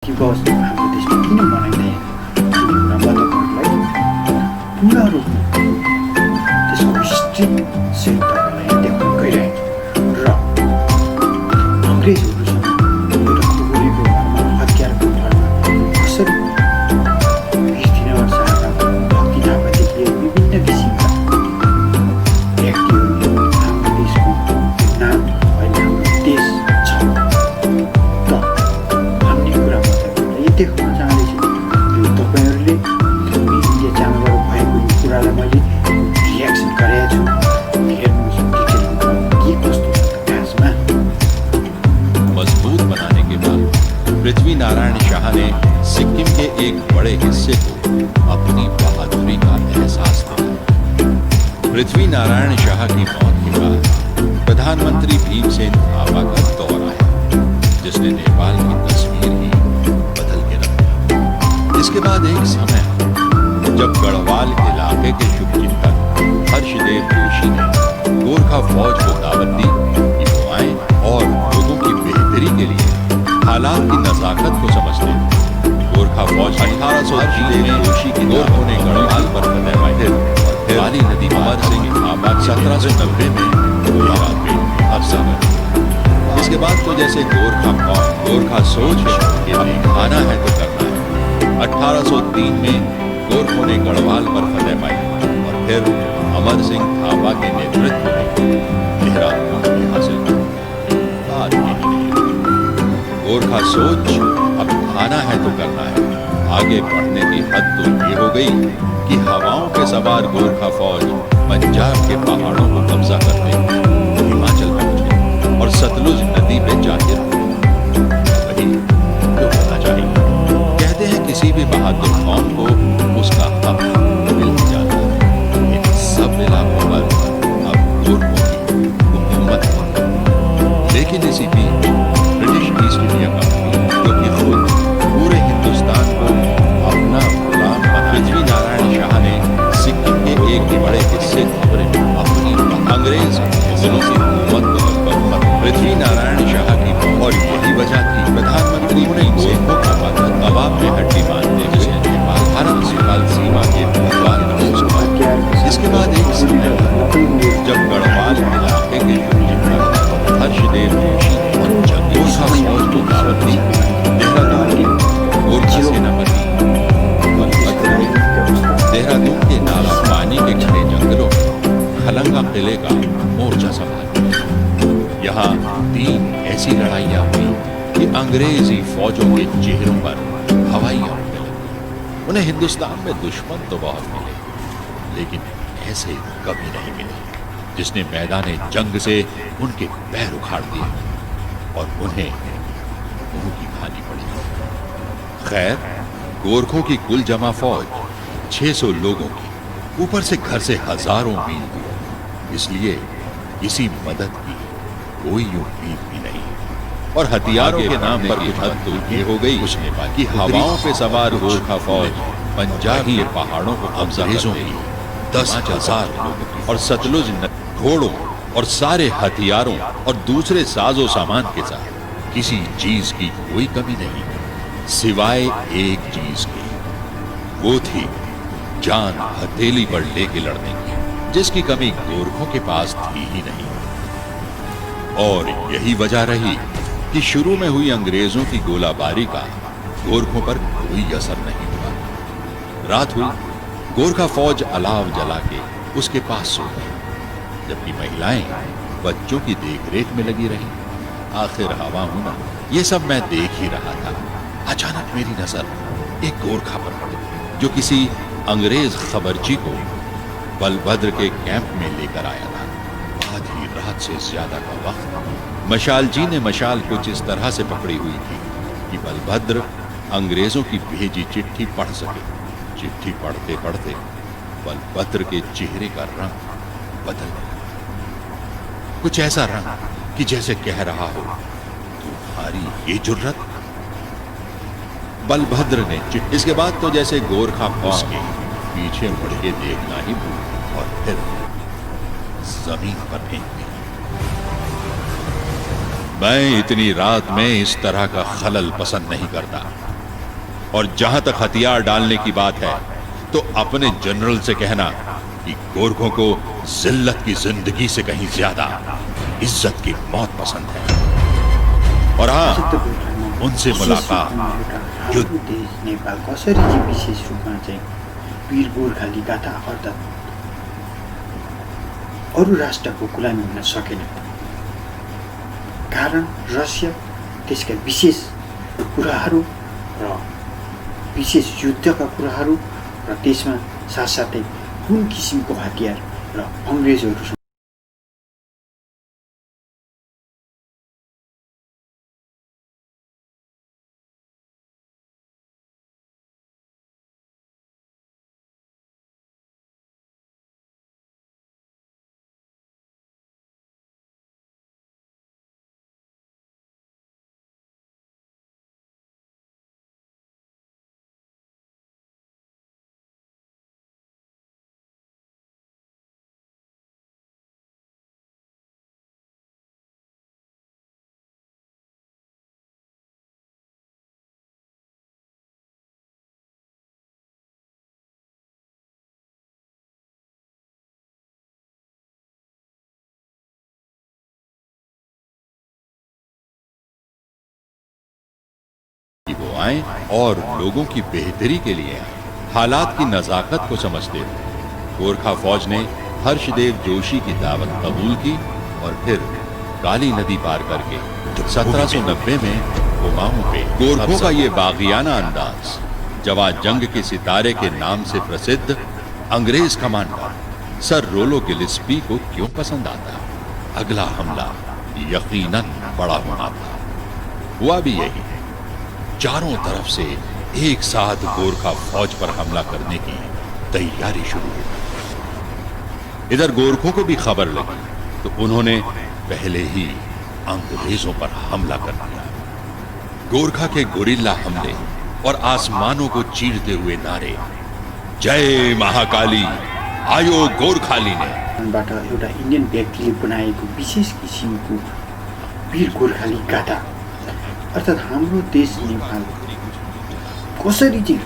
कि बस हाम्रो देशमा किन मनाइँदैन भन्ने कुरामा तपाईँहरूलाई पुरा रूपमा त्यसको हिस्ट्री सहित तपाईँलाई देखाउन गइरहेको र अङ्ग्रेजहरूसँग एउटा खुकुरीको घरमा हतियारको घरमा कसरी भिस्टिन चाहँदा भक्ति थापादेखि विभिन्न किसिमका व्यक्तिहरूले हाम्रो देशको नाम अहिले हाम्रो देश छ त भन्ने कुरामा तपाईँहरूलाई देखाउन चाहँदैछु र तपाईँहरूले इन्डिया च्यानलबाट भएको यो कुरालाई मैले रियाक्सन गरेको छु हेर्नुहोस् डिटेलमा के कस्तो छ खासमा। मजबूत बनाने के बाद पृथ्वी नारायण शाह ने सिक्किम के एक बड़े हिस्से को अपनी बहादुरी का एहसास दिलाया। पृथ्वी नारायण शाह की मौत के बाद प्रधानमंत्री भीमसेन थापा का दौर आया, जिसने नेपाल की तस्वीर ही बदल के रख दिया। इसके बाद एक समय जब गढ़वाल इलाके के शुभचिंतक हर्षदेव जोशी ने गोरखा फौज को दावत दी कि वो आए और लोगों की बेहतरी के लिए हालात की नजाकत को समझते हुए गोरखा फौज 1803 में जोशी की गोरखों ने गढ़वाल पर फतह पाई और काली नदी अमर सिंह थापा 1790 में गोलाबाद में हादसा कर। इसके बाद तो जैसे गोरखा सोच है कि अब खाना है तो करना है। 1803 में गोरखों ने गढ़वाल पर फतह पाई और फिर अमर सिंह थापा के नेतृत्व में देहरादून हासिल की। बात यही नहीं, गोरखा सोच अब खाना है तो करना है आगे बढ़ने की हद तो ये हो गई कि हवाओं पे सवार गोरखा फौज पंजाब के पहाड़ों को कब्जा करते हिमाचल पहुंचे और सतलुज नदी पे जाहिर हुए। वही तो होना चाहिए। कहते हैं किसी भी बहादुर कौम को उसका हक मिल जाता है। इन सब इलाकों पर अब गोरखों की हुकूमत है। लेकिन इसी बीच ब्रिटिश ईस्ट इंडिया कंपनी जो कि खुद पूरे हिंदुस्तान को अपना गुलाम बना पृथ्वी नारायण शाह ने सिक्किम के एक बड़े हिस्से अपनी अंग्रेज की हुकूमत को लगभग पृथ्वी नारायण शाह की और यही वजह थी प्रधानमंत्री ने गोरखों का पकड़ दबाव में हड्डी बांधते हुए नेपाल भारत नेपाल सीमा के भगवान को। इसके बाद एक समय जब गढ़वाल इलाके के हर्षदेव जोशी और गोरखा फौज को दावत दी देहरादून के गोरखा सेनापति देहरादून के नाला पानी के घने जंगलों में खलंगा किले का मोर्चा संभाला। यहाँ 3 ऐसी लड़ाइयाँ हुई कि अंग्रेजी फौजों के चेहरों पर हवाइयाँ उड़ने लगी। उन्हें हिंदुस्तान में दुश्मन तो बहुत मिले, लेकिन ऐसे कभी नहीं मिले जिसने मैदान जंग से उनके पैर उखाड़ दिए और उन्हें मुंह की खानी पड़ी। खैर, गोरखों की कुल जमा फौज 600 लोगों की, ऊपर से घर से हजारों मील दूर, इसलिए किसी मदद की कोई उम्मीद भी नहीं। और हथियारों के नाम पर कुछ हद तो ये हो गई कि हवाओं पे सवार गोरखा फौज पंजाब के पहाड़ों को अंग्रेजों की 10,000 लोगों और सतलुज घोड़ों और सारे हथियारों और दूसरे साजो सामान के साथ किसी चीज की कोई कमी नहीं सिवाय एक चीज की, वो थी जान हथेली पर लेके लड़ने की, जिसकी कमी गोरखों के पास थी ही नहीं। और यही वजह रही कि शुरू में हुई अंग्रेजों की गोलाबारी का गोरखों पर कोई असर नहीं हुआ। रात हुई, गोरखा फौज अलाव जला के उसके पास सो गई, जबकि महिलाएं बच्चों की देखरेख में लगी रही। आखिर हवा होना ये सब मैं देख ही रहा था। अचानक मेरी नजर एक गोरखा पर पड़ी जो किसी अंग्रेज खबरची को बलभद्र के कैंप में लेकर आया था। आधी रात से ज्यादा का वक्त मशाल जी ने मशाल कुछ इस तरह से पकड़ी हुई थी कि बलभद्र अंग्रेजों की भेजी चिट्ठी पढ़ सके। चिट्ठी पढ़ते पढ़ते बलभद्र के चेहरे का रंग बदलने लगा, कुछ ऐसा रंग कि जैसे कह रहा हो तुम्हारी ये जुर्रत। बलभद्र ने चिट्ठी इसके बाद तो जैसे गोरखा फौज के पीछे मुड़ के देखना ही भूल और फिर जमीन पर फेंक दी। मैं इतनी रात में इस तरह का खलल पसंद नहीं करता। और जहां तक हथियार डालने की बात है तो अपने जनरल से कहना कि गोरखों को जिल्लत की जिंदगी से कहीं ज्यादा इज्जत की मौत पसंद है। और हाँ, उनसे मुलाकात युद्ध देश नेपाल कसरी चाहिँ विशेष रूपमा चाहिँ वीर गोर्खाली गाथा अर्थात् अरू राष्ट्रको गुलामी हुन सकेन। कारण रसिया त्यसका विशेष कुराहरू र विशेष युद्धका कुराहरू र त्यसमा साथसाथै कुन किसिमको हतियार र अङ्ग्रेजहरू वो आए और लोगों की बेहतरी के लिए आए, हालात की नजाकत को समझते हुए। गोरखा फौज ने हर्षदेव जोशी की दावत कबूल की और फिर काली नदी पार करके 1790 में कुमाऊं पे गोरखों का ये बागियाना अंदाज जवाब जंग के सितारे के नाम से प्रसिद्ध अंग्रेज कमांडर सर रोलो गिलिस्पी को क्यों पसंद आता? अगला हमला यकीनन बड़ा होना था। हुआ भी यही। चारों तरफ से एक साथ गोरखा फौज पर हमला करने की तैयारी शुरू हो गई। इधर गोरखों को भी खबर लगी तो उन्होंने पहले ही अंग्रेजों पर हमला कर दिया। गोरखा के गुरिल्ला हमले और आसमानों को चीरते हुए नारे, जय महाकाली, आयो गोरखाली ने एउटा इन्डियन व्यक्तिले बनाएको विशेष किसिमको वीर गोर्खाली गाथा अर्थात् हाम्रो देश नेपाल कसरी चाहिँ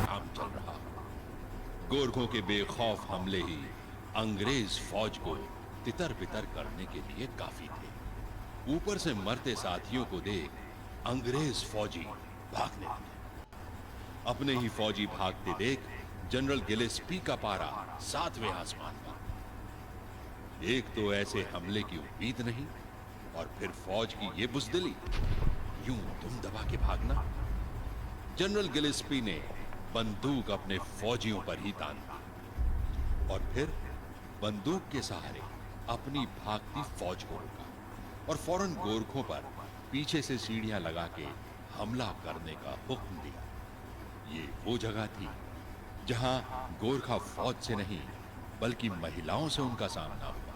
काम चल रहा। गोरखों के बेखौफ हमले ही अंग्रेज फौज को तितर बितर करने के लिए काफी थे। ऊपर से मरते साथियों को देख अंग्रेज फौजी भागने लगे। अपने ही फौजी भागते देख जनरल गिलेस्पी का पारा 7वें आसमान पर। एक तो ऐसे हमले की उम्मीद नहीं और फिर फौज की ये बुजदिली, यूं दुम दबा के भागना। जनरल गिलेस्पी ने बंदूक अपने फौजियों पर ही तान दी और फिर बंदूक के सहारे अपनी भागती फौज को रोका और फौरन गोरखों पर पीछे से सीढ़ियां लगा के हमला करने का हुक्म दिया। ये वो जगह थी जहां गोरखा फौज से नहीं बल्कि महिलाओं से उनका सामना हुआ।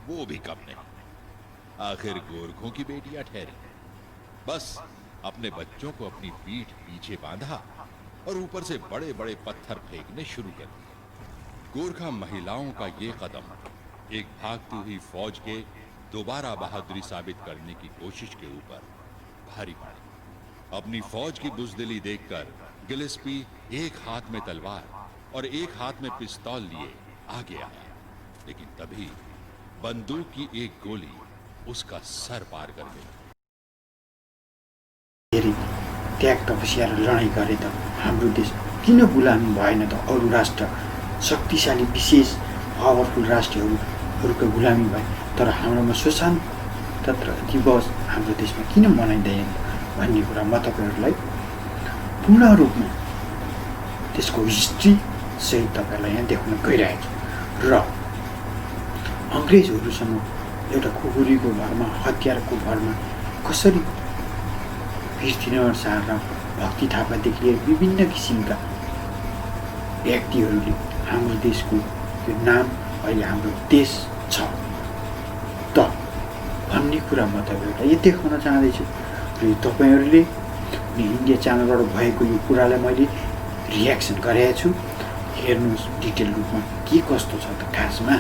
वो भी कम नहीं, आखिर गोरखों की बेटियां ठहरी। बस अपने बच्चों को अपनी पीठ पीछे बांधा और ऊपर से बड़े बड़े पत्थर फेंकने शुरू कर दिए। गोरखा महिलाओं का ये कदम एक भागती हुई फौज के दोबारा बहादुरी साबित करने की कोशिश के ऊपर भारी पड़ी। अपनी फौज की बुजदिली देखकर गिलेस्पी एक हाथ में तलवार और एक हाथ में पिस्तौल लिए आगे आया, लेकिन तभी बंदूक की एक गोली उसका सर पार कर गई। त्याग तपस्या र लडाईँ गरे त हाम्रो देश किन गुलामी भएन त? अरू राष्ट्र शक्तिशाली विशेष पावरफुल राष्ट्रहरूको गुलामी भए तर हाम्रोमा स्वतन्त्र दिवस हाम्रो देशमा किन मनाइँदैन भन्ने कुरा म तपाईँहरूलाई पूर्ण रूपमा त्यसको हिस्ट्री सहित तपाईँहरूलाई यहाँ देखाउन गइरहेको छु। र अङ्ग्रेजहरूसँग एउटा खुकुरीको भरमा हतियारको भरमा कसरी वीर दिनबहादुर शाह र भक्ति थापादेखि लिएर विभिन्न किसिमका व्यक्तिहरूले हाम्रो देशको यो नाम अहिले हाम्रो देश छ त भन्ने कुरा म तपाईँहरूलाई यो देखाउन चाहँदैछु। र यो तपाईँहरूले इन्डिया च्यानलबाट भएको यो कुरालाई मैले रियाक्सन गरेको छु। हेर्नुहोस् डिटेल रूपमा के कस्तो छ त खासमा।